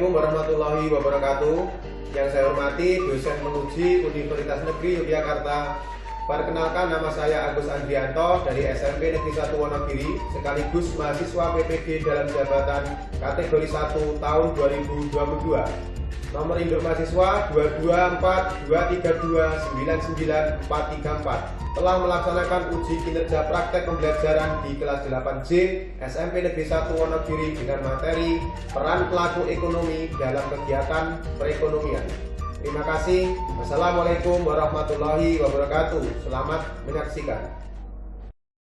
Assalamualaikum warahmatullahi wabarakatuh. Yang saya hormati dosen menguji Universitas Negeri Yogyakarta. Perkenalkan, nama saya Agus Andrianto dari SMP Negeri 1 Wonogiri, sekaligus mahasiswa PPG dalam jabatan kategori 1 tahun 2022. Nomor induk mahasiswa 22423299434. Telah melaksanakan uji kinerja praktek pembelajaran di kelas 8C SMP Negeri 1 Wonogiri dengan materi peran pelaku ekonomi dalam kegiatan perekonomian. Terima kasih. Wassalamualaikum warahmatullahi wabarakatuh. Selamat menyaksikan.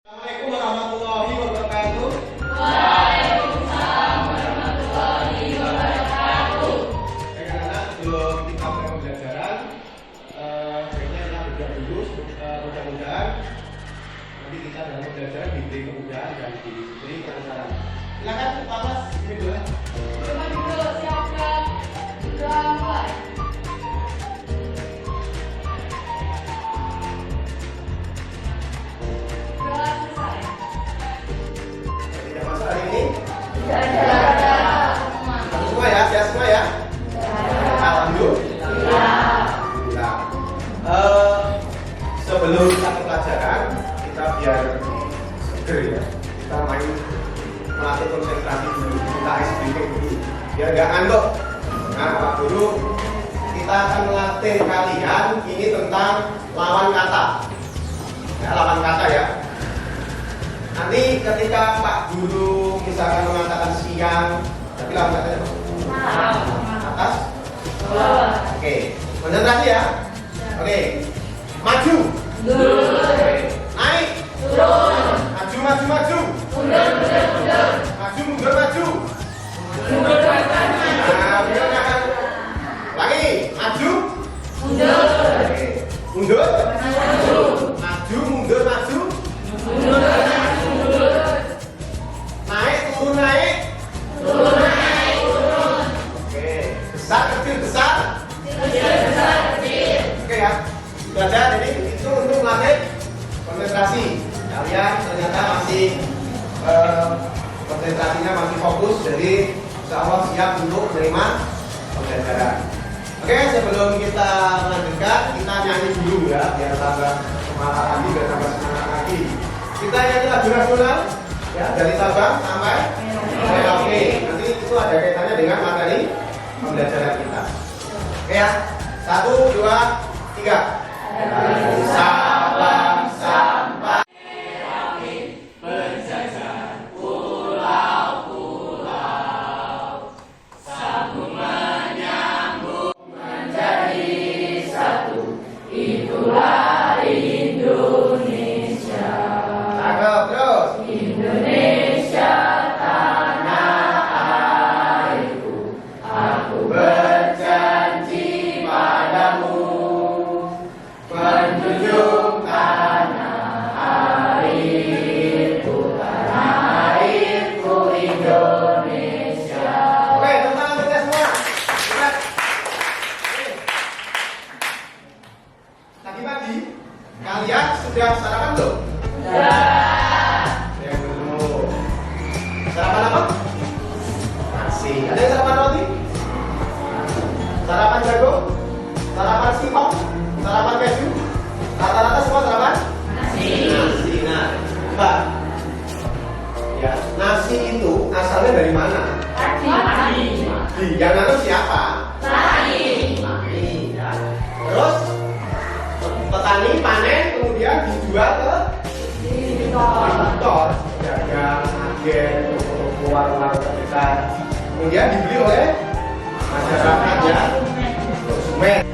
Assalamualaikum warahmatullahi wabarakatuh. Waalaikumsalam warahmatullahi wabarakatuh. Anak-anak, sebelum kita mulai pembelajaran, sebaiknya kita berdoa dulu. Mudah-mudahan nanti kita dalam pembelajaran diberi kemudahan dan diberi kelancaran. Silakan pertama ini dulu. Coba dulu siapkan. Sudah mulai. Sudah selesai. Tidak masuk hari ini? Sudah ada. Semua ya, siap semua ya? Alhamdulillah. Sebelum kita ke pelajaran, kita biar seger ya. Kita main melatih konsentrasi dulu, kita ice breaking dulu, biar nggak ngantuk. Nah, Pak Guru, kita akan melatih kalian ini tentang lawan kata. Ya, lawan kata ya. Nanti ketika Pak Guru misalkan mengatakan siang, tapi lawan katanya apa? Atas? Oke, konsentrasi ya. Oke, maju. Oke. Naik. Maju, maju, maju. Maju, mundur, maju. Nah, benar kan? Lagi, maju. Oke. Mundur. Maju, mundur, maju. Naik, turun, naik. Oke. Besar, kecil, besar. Oke ya. Sudah ada, jadi itu untuk melatih konsentrasi. Kalian ternyata masih konsentrasinya masih fokus, jadi insya Allah siap untuk menerima pembelajaran. Oke, sebelum kita melanjutkan, kita nyanyi dulu ya, biar tambah semangat lagi, biar tambah semangat lagi. Kita nyanyi lagu nasional ya, dari Sabang sampai Merauke. Nanti itu ada kaitannya dengan materi pembelajaran kita. Oke ya, 1, 2, 3. Dari Sabang sampai kalian sudah sarapan belum? Sudah. Yang belum. Sarapan apa? Nasi. Ada yang sarapan roti? Sarapan jagung? Sarapan singkong? Sarapan keju? Rata-rata semua sarapan? Nasi. Nah, coba. Ya, nasi itu asalnya dari mana? Padi. Yang nanam siapa? Padi. Ya. Terus petani panen kemudian dijual ke distributor, pedagang, agen, warung-warung terdekat, kemudian dibeli oleh masyarakat ya, konsumen.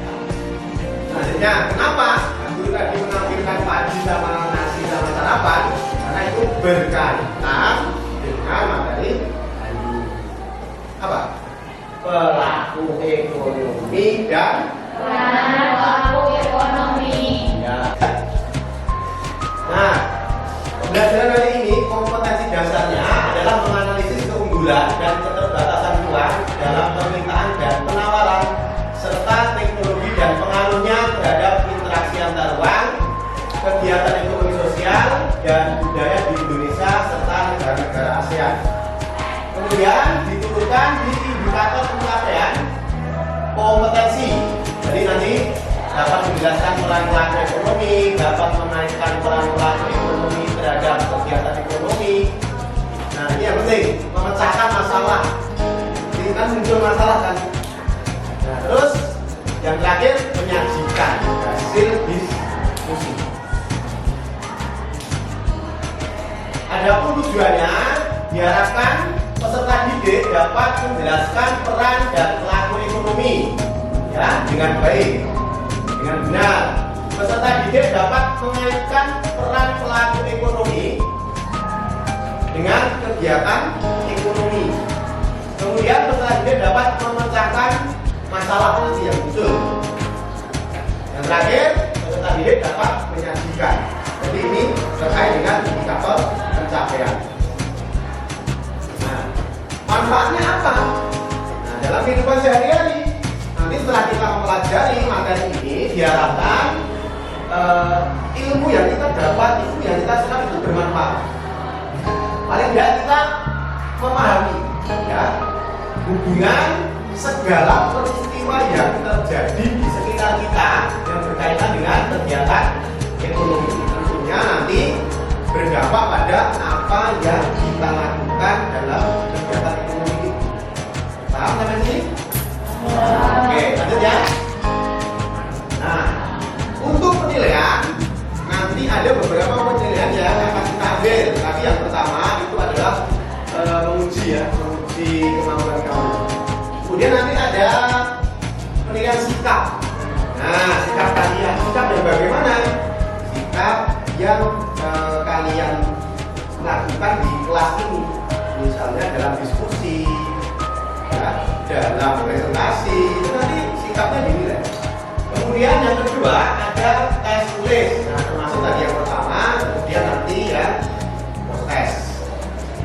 Selanjutnya, kenapa Guru tadi menampilkan padi sama nasi sama sarapan? Karena itu berkaitan dengan materi apa? Pelaku ekonomi dan Pelaku ekonomi. ya. Nah, pembelajaran kali ini kompetensi dasarnya adalah menganalisis keunggulan dan keterbatasan uang dalam permintaan dan penawaran serta teknologi dan pengaruhnya terhadap interaksi antar uang, kegiatan ekonomi sosial dan budaya di Indonesia serta negara-negara ASEAN. Kemudian diturunkan di indikator pencapaian kompetensi. Jadi nanti dapat menjelaskan peran pelaku ekonomi, dapat menaikkan peran pelaku ekonomi terhadap kegiatan ekonomi. Nah, ini yang penting, memecahkan masalah. Ini kan muncul masalah kan. Nah, terus yang terakhir menyajikan hasil diskusi. Adapun tujuannya diharapkan peserta didik dapat menjelaskan peran dan pelaku ekonomi ya dengan baik, dengan benar. Peserta didik dapat mengaitkan peran pelaku ekonomi dengan kegiatan ekonomi. Kemudian peserta didik dapat memecahkan masalah yang muncul. Yang terakhir, peserta didik dapat menyajikan. Jadi ini terkait dengan indikator pencapaian. Nah, manfaatnya apa? Nah, dalam kehidupan sehari-hari, nanti setelah kita mempelajari materi ini, diharapkan ilmu yang kita dapat, ilmu yang kita serap itu bermanfaat. Paling tidak kita memahami ya hubungan segala peristiwa yang terjadi di sekitar kita yang berkaitan dengan kegiatan ekonomi. Tentunya nanti berdampak pada apa yang kita lakukan dalam kegiatan ekonomi itu. Paham sampai sini? Oke, lanjut ya. Nah, untuk penilaian nanti ada beberapa penilaian yang akan kita ambil. Tapi yang pertama itu adalah menguji kemampuan kamu. Kemudian nanti ada penilaian sikap. Nah, sikap kalian, sikap yang bagaimana? Sikap yang kalian lakukan di kelas ini, misalnya dalam diskusi, ya, dalam presentasi, itu nanti sikapnya dinilai. Kemudian yang kedua ada tes tulis. Nah, termasuk tadi yang pertama, kemudian nanti ya tes.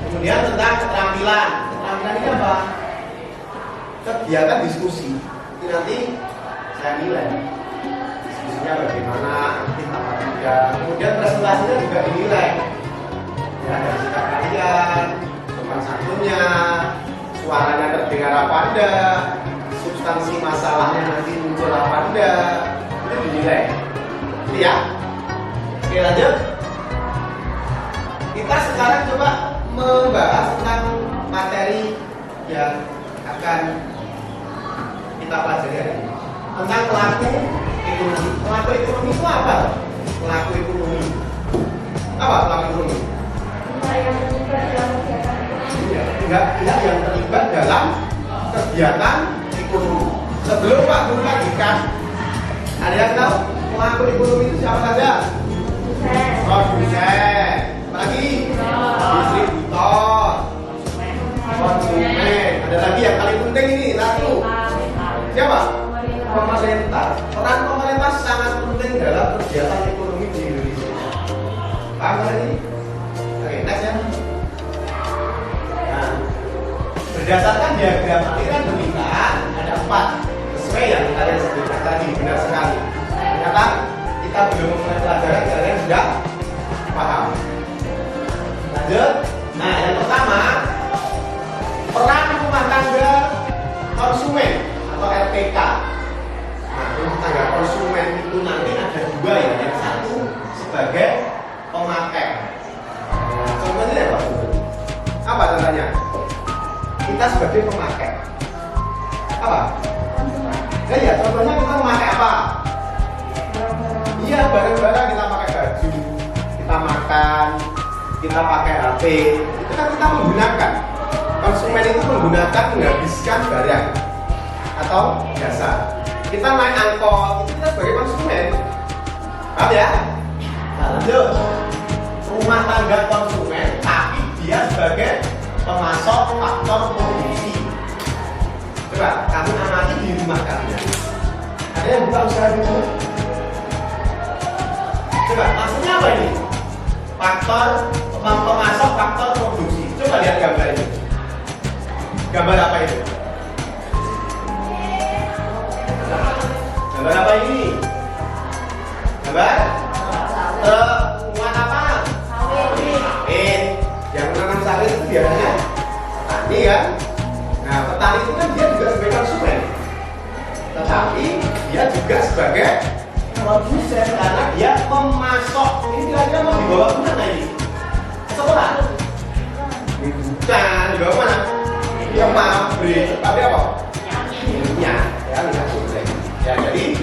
Kemudian tentang keterampilan. Keterampilan ini apa? Kegiatan diskusi. Ini nanti saya nilai. Diskusinya bagaimana, aktif apa tidak. Kemudian presentasinya juga dinilai. Ya, dari sikap kalian, sopan santunnya, suaranya terdengar apa enggak, substansi masalahnya nanti muncul apa enggak, itu dinilai. Gitu ya. Oke, lanjut. Kita sekarang coba membahas tentang materi yang akan kita pelajari hari ini, tentang pelaku ekonomi. Pelaku ekonomi itu apa? Pelaku ekonomi apa? Pelaku ekonomi pihak yang terlibat dalam kegiatan ekonomi. Sebelum Pak Guru lanjutkan, ada yang tahu pelaku ekonomi itu siapa saja? Produsen, apalagi distributor, konsumen. Ada lagi yang paling penting ini, satu. Siapa? Pemerintah. Peran pemerintah sangat penting dalam kegiatan ekonomi di Indonesia. Paham ini? Oke, next ya. Nah, berdasarkan diagram aliran pemerintahan ada 4 sesuai yang kalian sebutkan tadi, benar sekali. Ternyata kita belum mulai pelajaran, kalian sudah paham. Lanjut. Nah, yang pertama peran rumah tangga konsumen atau RPK. Nah, rumah tangga konsumen itu nanti ada 2 ya. Yang satu sebagai pemakai. Nah, contohnya apa? Apa contohnya? Kita sebagai pemakai. Apa? Nah, ya, contohnya kita memakai apa? Iya, barang-barang kita pakai baju, kita makan, kita pakai HP, itu kan kita menggunakan. Konsumen itu menggunakan, menghabiskan barang atau jasa. Kita naik angkot, itu kita sebagai konsumen. Paham ya? Nah, lanjut. Rumah tangga konsumen, tapi dia sebagai pemasok faktor produksi. Coba kamu amati di rumah kalian. Ada yang buka usaha dulu? Coba, maksudnya apa ini? Faktor pemasok faktor produksi. Coba lihat gambar ini. Gambar apa itu? Gambar apa ini? Gambar? Temuan apa? Sawit. Yang menanam sawit itu biasanya petani kan? Nah, petani itu kan dia juga sebagai konsumen. juga sebagai produsen karena dia memasok. Ini kira-kira mau dibawa kemana ini? Sekolah? Bukan, dibawa mana? Ya pabrik. Pabrik apa? Minyak. Ya, minyak goreng. Ya, jadi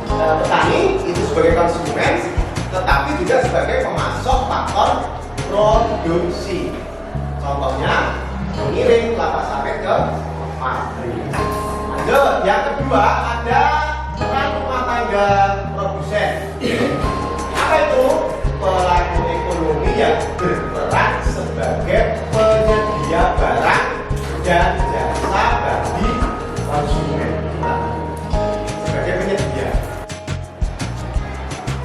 petani itu sebagai konsumen, tetapi juga sebagai pemasok faktor produksi. Contohnya mengirim kelapa sawit ke pabrik. Lanjut, yang kedua ada peran rumah tangga produsen. Apa itu? Pelaku ekonomi yang berperan sebagai penyedia barang dan jasa bagi konsumen. Sebagai penyedia.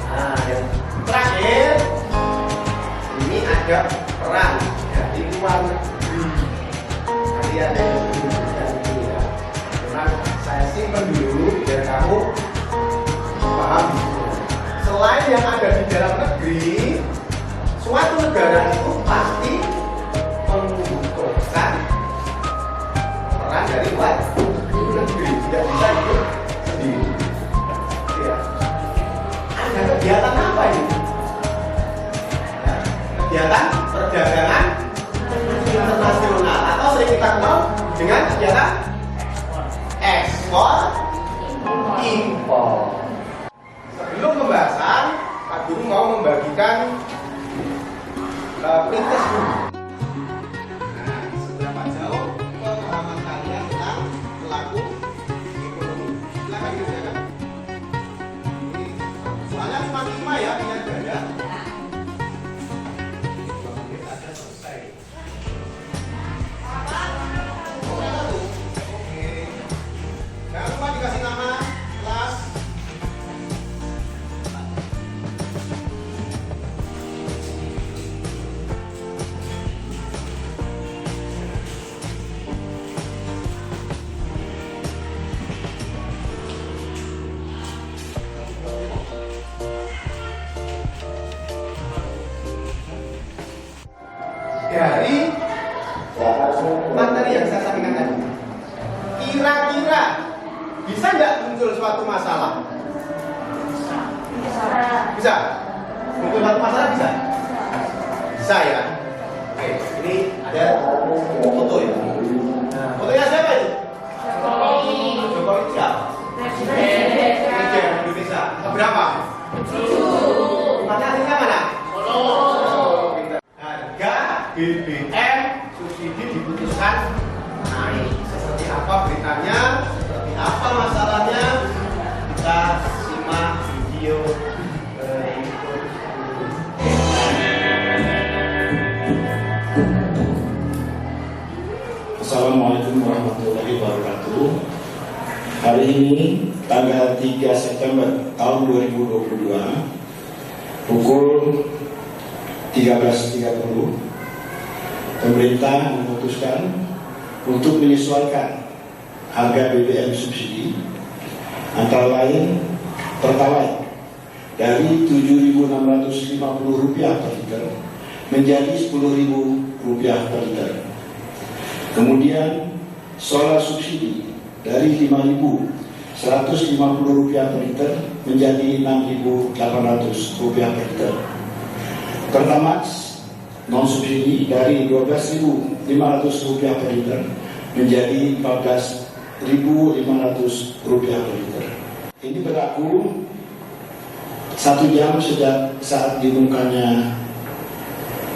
Nah, yang terakhir ini ada peran dari luar negeri. Nanti ada yang menunjukkan ini ya. Karena saya simpan dulu biar kamu paham. Selain yang ada di dalam negeri, suatu negara itu pasti membutuhkan peran dari luar negeri. Tidak bisa hidup sendiri. Ya. Ada kegiatan apa ini? Ya. Kegiatan perdagangan internasional atau sering kita kenal dengan kegiatan ekspor impor. Sebelum pembahasan, Pak Guru mau membagikan prinsip dulu. Nah, seberapa jauh pemahaman kalian tentang pelaku ekonomi? Silakan dikerjakan. Ini soalnya cuma 5 ya, ingat ganda. 2 menit ada selesai. Oke. Jangan lupa dikasih nama kelas. Dari materi yang saya sampaikan tadi, kira-kira bisa nggak muncul suatu masalah? Bisa. Muncul suatu masalah bisa? Bisa ya. Oke, ini ada foto ya. Nah, fotonya siapa itu? Jokowi itu siapa? Presiden Indonesia. Berapa? 7. Mana aslinya mana? BBM subsidi diputuskan naik. Seperti apa beritanya? Seperti apa masalahnya? Kita simak video berikut. Assalamualaikum warahmatullahi wabarakatuh. Hari ini tanggal 3 September tahun 2022 pukul 13.30 pemerintah memutuskan untuk menyesuaikan harga BBM subsidi antara lain Pertalite dari Rp7.650 per liter menjadi Rp10.000 per liter. Kemudian solar subsidi dari Rp5.150 per liter menjadi Rp6.800 per liter. Pertamax non subsidi dari Rp12.500 per liter menjadi Rp14.500 per liter. Ini berlaku 1 jam sejak saat diumumkannya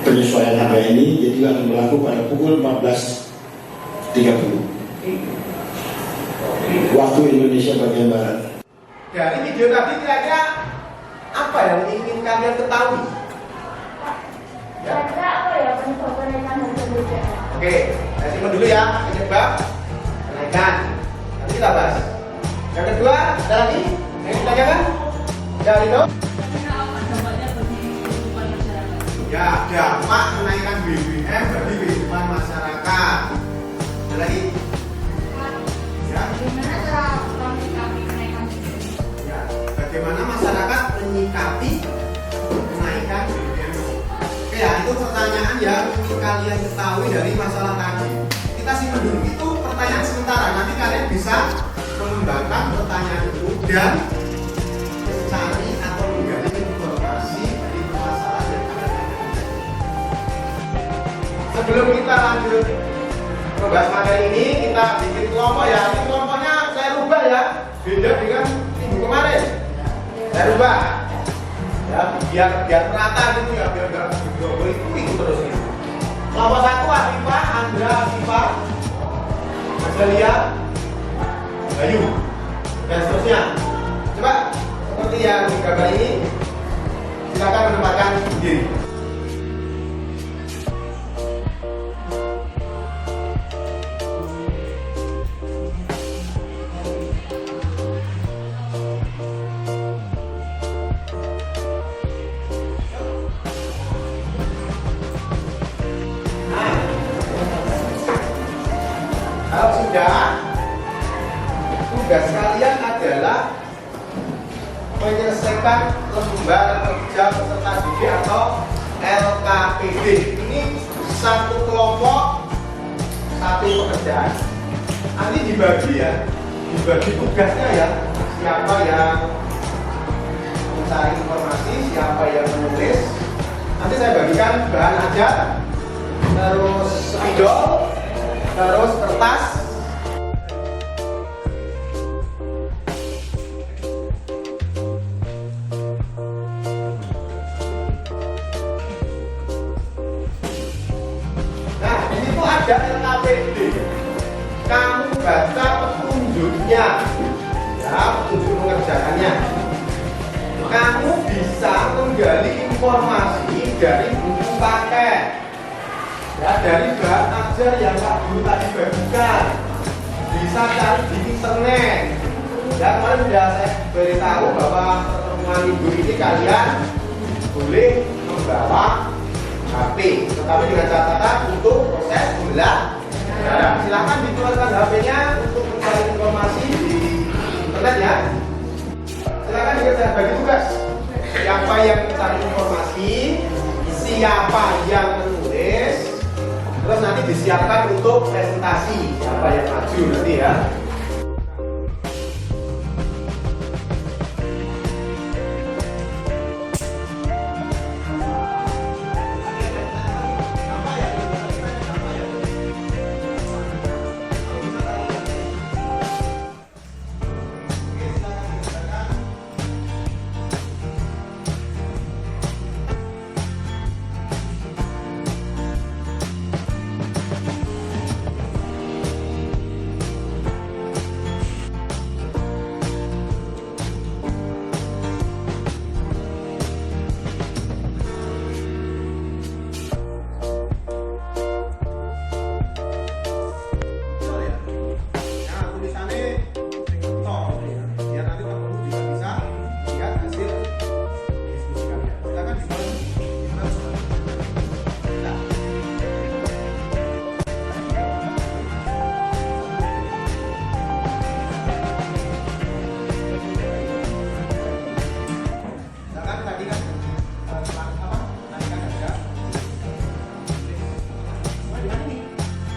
penyesuaian harga ini, jadi akan berlaku pada pukul 14.30 waktu Indonesia bagian barat. Dari video tadi kira-kira apa yang ingin kalian ketahui? Kira-kira apa ya penyebab kenaikan harga BBM? Oke, saya simpan dulu ya penyebab kenaikan. Nanti kita bahas. Yang kedua, ada lagi yang ditanyakan? Ada itu? Ya, dampak kenaikan BBM bagi kehidupan masyarakat. Ada lagi? Ya. Bagaimana cara menyikapi kenaikan BBM? Ya, bagaimana masyarakat menyikapi kenaikan BBM? Oke ya, itu pertanyaan yang kalian ketahui dari masalah tadi. Kita simpan dulu, itu pertanyaan sementara. Nanti kalian bisa mengembangkan pertanyaan itu dan mencari atau menggali informasi dari permasalahan yang ada. Sebelum kita lanjut membahas materi ini, kita bikin kelompok ya. Ini kelompoknya saya rubah ya, beda dengan minggu kemarin. Saya rubah ya, biar merata gitu ya, biar nggak itu terus ini. Kelompok 1 Afifah, Andra, Afifah, Azalia, Bayu, dan seterusnya. Coba seperti yang di gambar ini, silakan menempatkan diri. Kalau sudah, tugas kalian adalah menyelesaikan lembar kerja peserta didik atau LKPD. Ini satu kelompok, satu pekerjaan. Nanti dibagi ya, dibagi tugasnya ya. Siapa yang mencari informasi, siapa yang menulis. Nanti saya bagikan bahan ajar, terus spidol, terus kertas. Nah, di situ ada LKPD. Kamu baca petunjuknya, ya, petunjuk mengerjakannya. Kamu bisa menggali informasi dari buku paket. Ya, dari bahan ajar yang Pak Guru tadi bagikan, bisa cari di internet. Ya, kemarin sudah saya beritahu bahwa pertemuan minggu ini kalian boleh membawa HP, tetapi dengan catatan untuk proses pembelajaran. Silakan dikeluarkan HP-nya untuk mencari informasi di internet ya. Silakan kita bagi tugas. Siapa yang mencari informasi, siapa yang menulis. Terus nanti disiapkan untuk presentasi siapa yang maju nanti ya.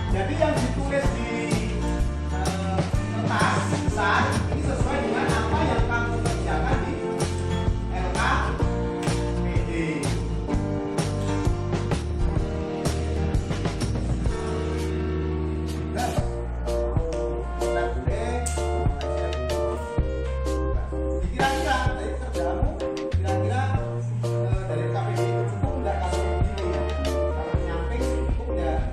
Jadi yang ditulis di kertas besar ini sesuai dengan apa yang kamu kerjakan di LKPD. Kira-kira dari kerjamu, kira-kira dari LKPD itu cukup nggak kalau begini? Kalau nyamping cukup nggak?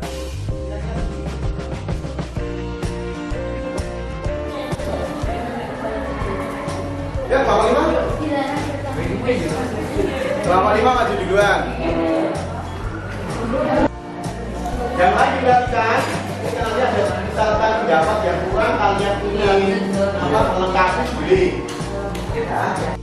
Ya, Bapak Lima? Bapak Lima maju duluan. Yang lain dilakukan, nanti ada misalkan pendapat yang kurang, kalian punya melengkapi boleh. Ya.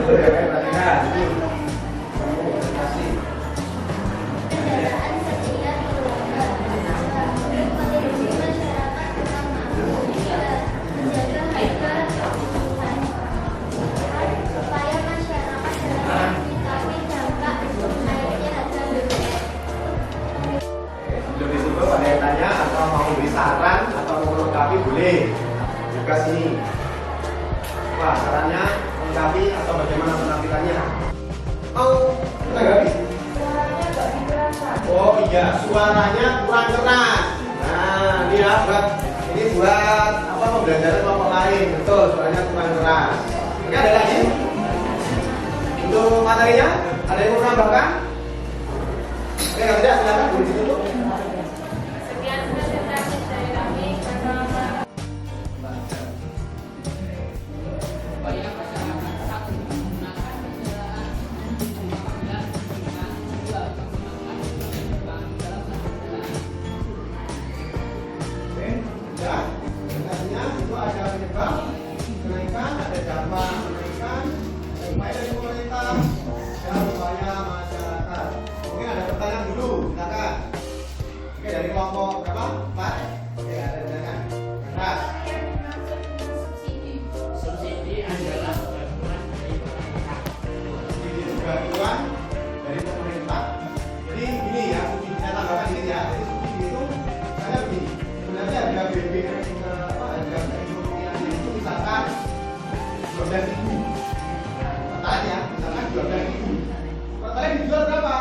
betul ya kayak tadi kan. Ini kamu kasih. Kendaraan setia keluarga, berkontribusi masyarakat utama, menjaga haikal kebutuhan supaya masyarakat dapat menyikapi dampak naiknya harga BBM. Sebelum ditutup ada yang tanya atau mau beri saran atau mau melengkapi boleh juga sini. Wah, sarannya melengkapi atau bagaimana penampilannya? Mau menanggapi? Suaranya nggak dikerasa. Oh iya, suaranya kurang keras. Nah, ini ya buat ini buat apa pembelajaran kelompok lain. Betul, suaranya kurang keras. Oke, ada lagi? Untuk materinya, ada yang mau menambahkan? Oke, kalau tidak silakan boleh ditutup. Sekian presentasi dari kami. Oke, ya. Sebenarnya itu ada penyebab kenaikan, ada dampak kenaikan, ada upaya dari pemerintah, dan upaya masyarakat. Mungkin ada pertanyaan dulu, silakan. Oke, dari kelompok berapa? 4? Oke, ada silakan. Keras. Subsidi adalah bantuan dari pemerintah. Ini juga bantuan dari pemerintah. Jadi ini ya, saya tambahkan ini ya. Jadi subsidi itu saya begini. Sebenarnya harga BBM harga keekonomian itu misalkan 12.000. Pertalite ya, misalkan 12.000. Pertalite dijual berapa?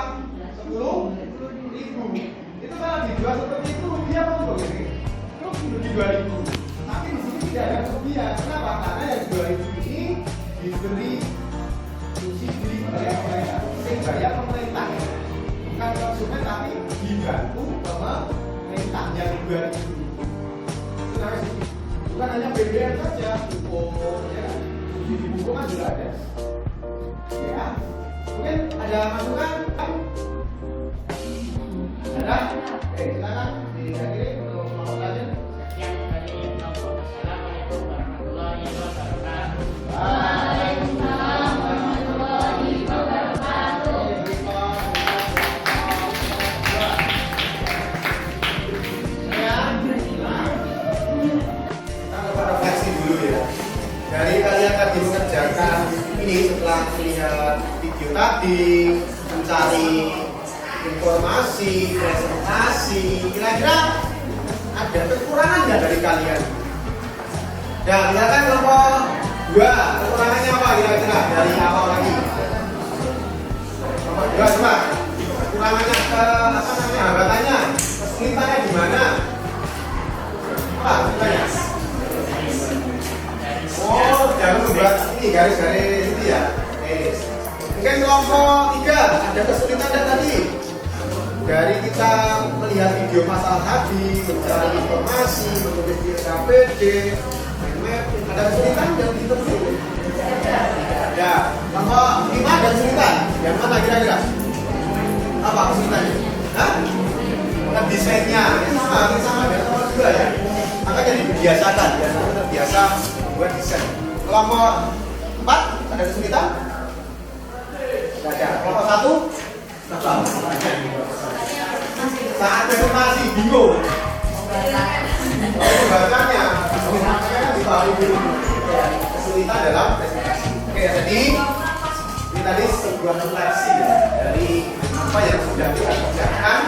10.000. Itu kalau dijual seperti itu rupiah apa enggak ini? Itu di 2.000. Tapi di sini tidak ada rupiah. Kenapa? Karena yang 2.000 ini diberi subsidi oleh pemerintah. Bayar pemerintah, bukan konsumen tapi dibantu pemerintah yang 2.000. Itu namanya subsidi. Bukan hanya BBM saja, pupuk, ya. Subsidi pupuk kan juga ada. Ya, mungkin ada masukan? Ada? Oke, silakan diakhiri untuk kelompok lain. Sekian dari kelompok. Assalamualaikum warahmatullahi wabarakatuh. Waalaikumsalam warahmatullahi wabarakatuh. Kita coba refleksi dulu ya. Dari kalian tadi mengerjakan ini setelah melihat video tadi, mencari informasi, presentasi, kira-kira ada kekurangan nggak dari kalian? Ya, misalkan kelompok 2, kekurangannya apa kira-kira dari awal lagi? Kelompok 2 coba, kekurangannya apa namanya, hambatannya, kesulitannya di mana? Apa ceritanya? Oh, jangan membuat ini garis-garis ini ya. Mungkin kelompok 3 ada kesulitan nggak tadi? Dari kita melihat video masalah tadi, mencari informasi, menulis di KPD, ada kesulitan yang ditemui? Ya, kelompok 5 ada kesulitan. Yang mana kira-kira? Apa kesulitannya? Hah? Bukan desainnya, sama dengan nomor 2 ya. Maka jadi dibiasakan, ya, terbiasa buat desain. Kelompok 4 ada kesulitan? Tidak ada. Kelompok 1? Saat presentasi bingung. Bahasanya dipahami dulu. Kesulitan dalam presentasi. Oke, jadi ini tadi sebuah refleksi ya, dari apa yang sudah kita kerjakan.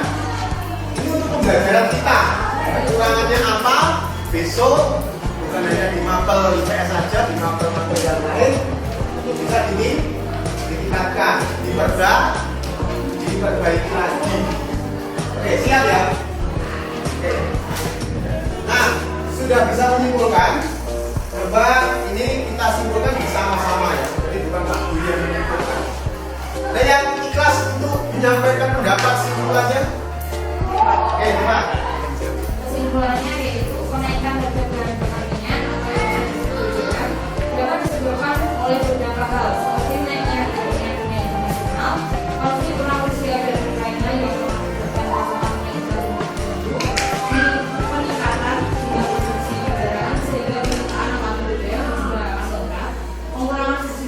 Ini untuk pembelajaran kita. Kekurangannya apa? Besok bukan hanya di mapel IPS saja, di mapel yang lain itu bisa ditingkatkan, diperbaiki lagi. Oke, siap ya? Oke. Nah, sudah bisa menyimpulkan. Coba ini kita simpulkan bersama-sama ya. Jadi bukan Pak Guru yang menyimpulkan. Ada yang ikhlas untuk menyampaikan pendapat simpulannya? Oke, coba. Kesimpulannya yaitu kenaikan harga bahan pertanian atau yang disebutkan dapat disebabkan oleh beberapa hal seperti naiknya harga minyak dunia internasional, konflik perang Rusia dan Ukraina yang mengakibatkan pasokan minyak gas peningkatan jumlah produksi kendaraan sehingga penggunaan alat BBM juga meningkat, pengurangan subsidi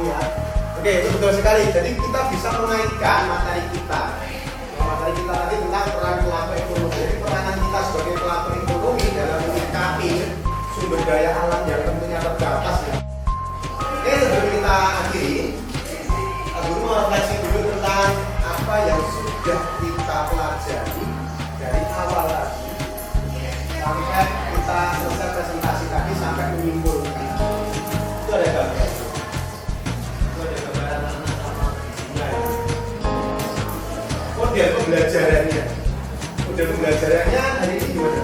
ya. Oke, itu betul sekali. Jadi kita bisa mengaitkan materi kita. Materi kita tadi tentang peran pelaku ekonomi. Jadi peranan kita sebagai pelaku ekonomi dalam menyikapi sumber daya alam yang tentunya terbatas ya. Oke, sebelum kita akhiri, guru mau refleksi dulu tentang apa yang sudah kita pelajari dari awal tadi sampai kita selesai presentasi tadi sampai menyimpulkan. Itu ada gambar. Itu ada gambaran anak-anak ya. Model pembelajarannya. Model pembelajarannya hari ini gimana?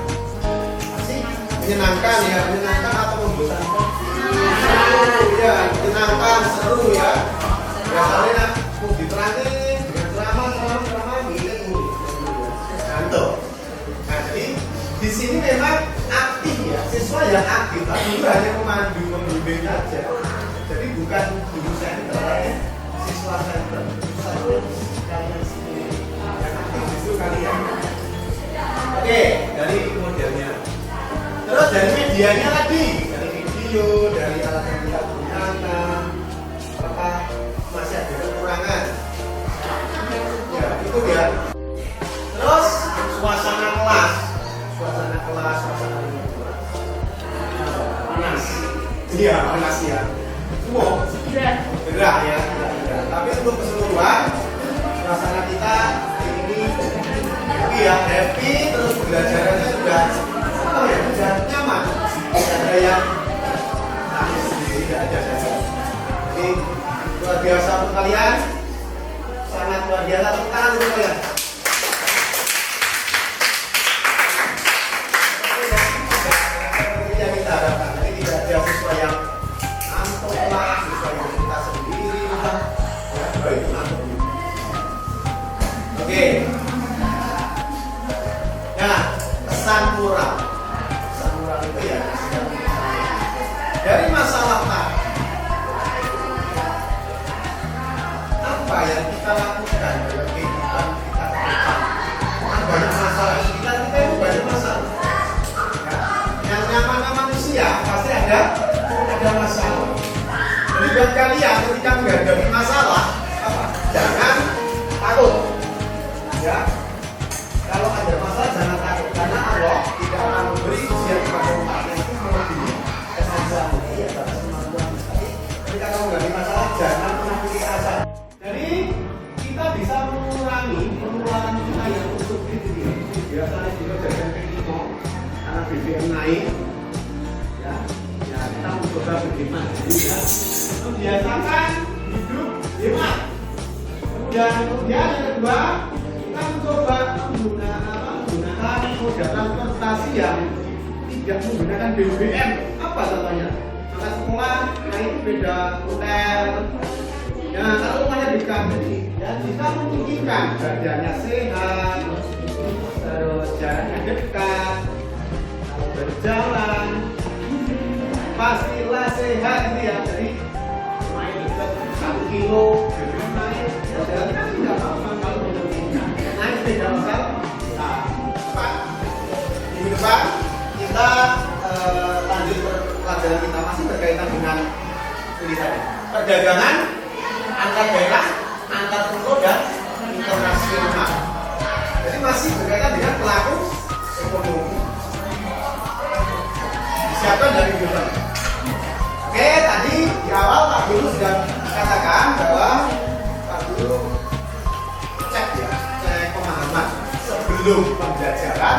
Masih menyenangkan ya, menyenangkan atau membosankan? Ya, menyenangkan, seru ya. Biasanya mau diterangin dengan ceramah milik ngantuk. Nah, jadi di sini memang aktif ya, siswa yang aktif. Guru hanya memandu, membimbing saja. Jadi bukan guru center, tapi siswa center. Satu kalian sendiri yang aktif itu kalian. Oke, dari modelnya. Terus dari medianya tadi, dari video, dari alat yang kita gunakan, apa masih ada kekurangan. Ya, itu ya. Terus suasana kelas, suasana kelas panas. Iya, panas ya. Semua gerah ya. Tapi untuk keseluruhan suasana kita ini ya happy, terus pembelajarannya sudah apa ya, sudah nyaman. Tidak ada yang nangis sendiri, tidak ada saja. Jadi luar biasa untuk kalian, sangat luar biasa untuk kalian. Seperti yang kita harapkan, jadi tidak ada siswa yang ngantuk lah, siswa yang kita sendiri lah, ya baik ngantuk. Oke. Nah, pesan moral itu ya dari masalah tadi. Apa yang kita lakukan dalam kehidupan kita ke depan? Banyak masalah kita itu banyak masalah. Ya, yang namanya manusia pasti ada masalah. Jadi buat kalian ketika menghadapi masalah, apa? Jangan takut. Ya, kalau ada masalah jangan takut karena Allah tidak akan memberi ujian kepada umatnya itu melebihi kemampuan. Iya, tapi kemampuan. Tapi ketika kamu menghadapi masalah jangan pernah putus asa. Jadi kita bisa mengurangi pengeluaran kita yang untuk itu. Biasanya juga jajan kekino karena BBM naik. Ya, kita mencoba bagaimana ya. Membiasakan hidup hemat. Kemudian yang kedua, kita mencoba menggunakan moda transportasi yang tidak menggunakan BBM. Apa contohnya? Maka sekolah naik sepeda hotel. Ya, kalau rumahnya dekat, ya kita memungkinkan badannya sehat, terus jaraknya dekat, kalau berjalan pastilah sehat ini ya. Jadi main dekat 1 kilo, BBM naik, jalan kan tidak apa-apa kalau memungkinkan. Naik sepeda hotel, minggu depan kita lanjut pelajaran kita masih berkaitan dengan tulisan perdagangan antar daerah, antar pulau dan internasional. Jadi masih berkaitan dengan pelaku ekonomi. Disiapkan dari dulu. Oke, tadi di awal Pak Guru sudah katakan bahwa Pak Guru cek pemahaman sebelum pembelajaran,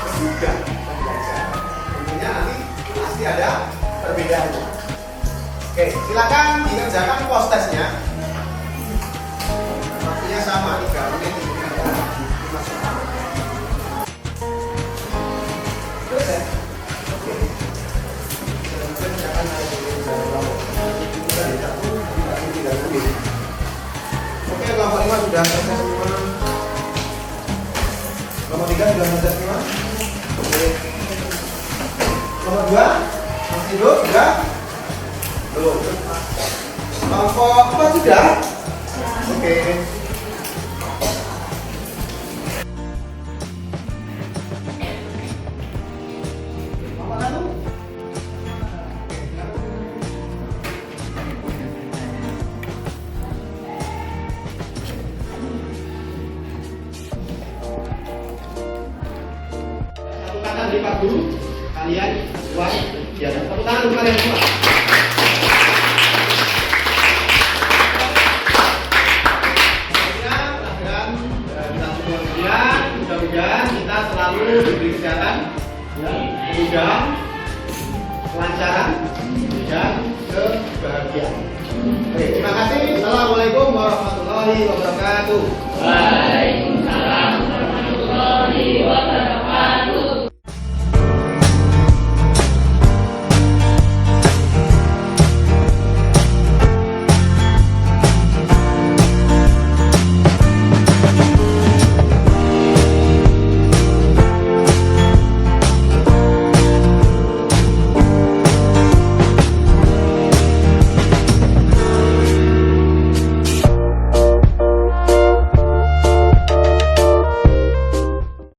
sesudah pembelajaran. Tentunya nanti pasti ada perbedaannya. Oke, silakan dikerjakan post testnya. Waktunya sama 3 menit dimasukkan. Terus ya? Oke. Mungkin akan ada Oke, kelompok 5 sudah selesai semua. Kelompok 3 sudah selesai semua. Oke. Kelompok 2 masih hidup? Sudah? Belum. Kelompok 4 sudah? Oke. Kelompok 1? Ya, tepuk tangan untuk kalian semua. Mudah-mudahan kita selalu diberi kesehatan, kemudahan, kelancaran, dan kebahagiaan. Oke, terima kasih. Assalamualaikum warahmatullahi wabarakatuh. Waalaikumsalam warahmatullahi wabarakatuh.